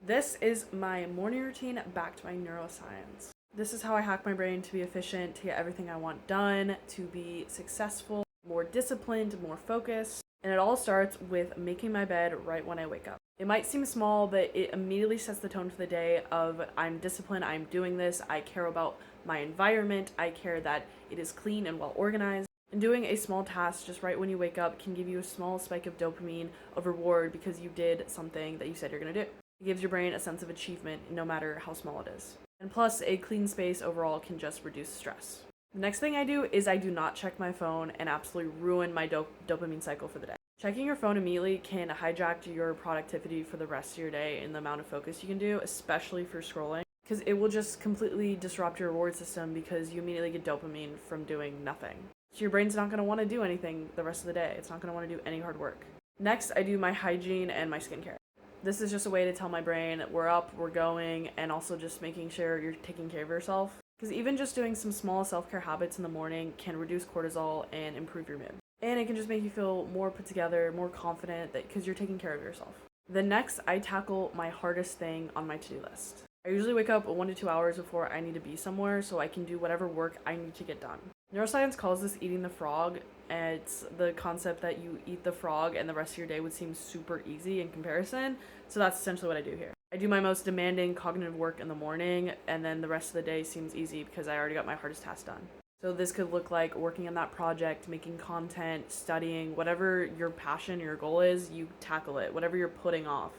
This is my morning routine backed by neuroscience. This is how I hack my brain to be efficient, to get everything I want done, to be successful, more disciplined, more focused. And it all starts with making my bed right when I wake up. It might seem small, but it immediately sets the tone for the day of I'm disciplined, I'm doing this, I care about my environment, I care that it is clean and well organized. And doing a small task just right when you wake up can give you a small spike of dopamine of reward because you did something that you said you're gonna do. It gives your brain a sense of achievement no matter how small it is. And plus, a clean space overall can just reduce stress. The next thing I do is I do not check my phone and absolutely ruin my dopamine cycle for the day. Checking your phone immediately can hijack your productivity for the rest of your day and the amount of focus you can do, especially for scrolling, because it will just completely disrupt your reward system because you immediately get dopamine from doing nothing. So your brain's not going to want to do anything the rest of the day. It's not going to want to do any hard work. Next, I do my hygiene and my skincare. This is just a way to tell my brain we're up, we're going, and also just making sure you're taking care of yourself. Because even just doing some small self-care habits in the morning can reduce cortisol and improve your mood. And it can just make you feel more put together, more confident because you're taking care of yourself. Then next, I tackle my hardest thing on my to-do list. I usually wake up 1 to 2 hours before I need to be somewhere so I can do whatever work I need to get done. Neuroscience calls this eating the frog, and it's the concept that you eat the frog and the rest of your day would seem super easy in comparison. So that's essentially what I do here. I do my most demanding cognitive work in the morning, and then the rest of the day seems easy because I already got my hardest task done. So this could look like working on that project, making content, studying, whatever your passion or your goal is, you tackle it, whatever you're putting off.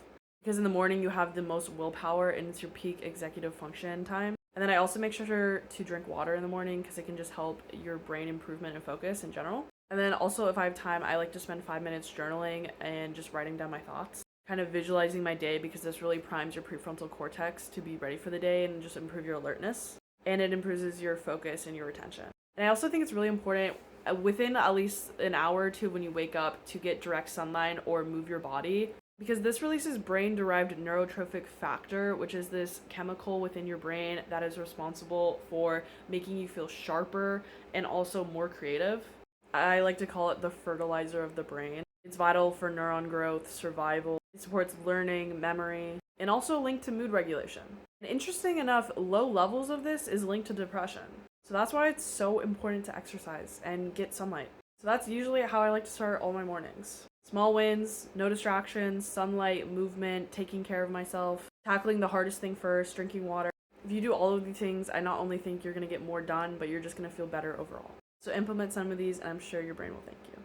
Because in the morning you have the most willpower and it's your peak executive function time. And then I also make sure to drink water in the morning because it can just help your brain improvement and focus in general. And then also if I have time, I like to spend 5 minutes journaling and just writing down my thoughts, kind of visualizing my day because this really primes your prefrontal cortex to be ready for the day and just improve your alertness. And it improves your focus and your retention. And I also think it's really important within at least an hour or two when you wake up to get direct sunlight or move your body, because this releases brain-derived neurotrophic factor, which is this chemical within your brain that is responsible for making you feel sharper and also more creative. I like to call it the fertilizer of the brain. It's vital for neuron growth, survival. It supports learning, memory, and also linked to mood regulation. And interesting enough, low levels of this is linked to depression. So that's why it's so important to exercise and get sunlight. So that's usually how I like to start all my mornings. Small wins, no distractions, sunlight, movement, taking care of myself, tackling the hardest thing first, drinking water. If you do all of these things, I not only think you're going to get more done, but you're just going to feel better overall. So implement some of these and I'm sure your brain will thank you.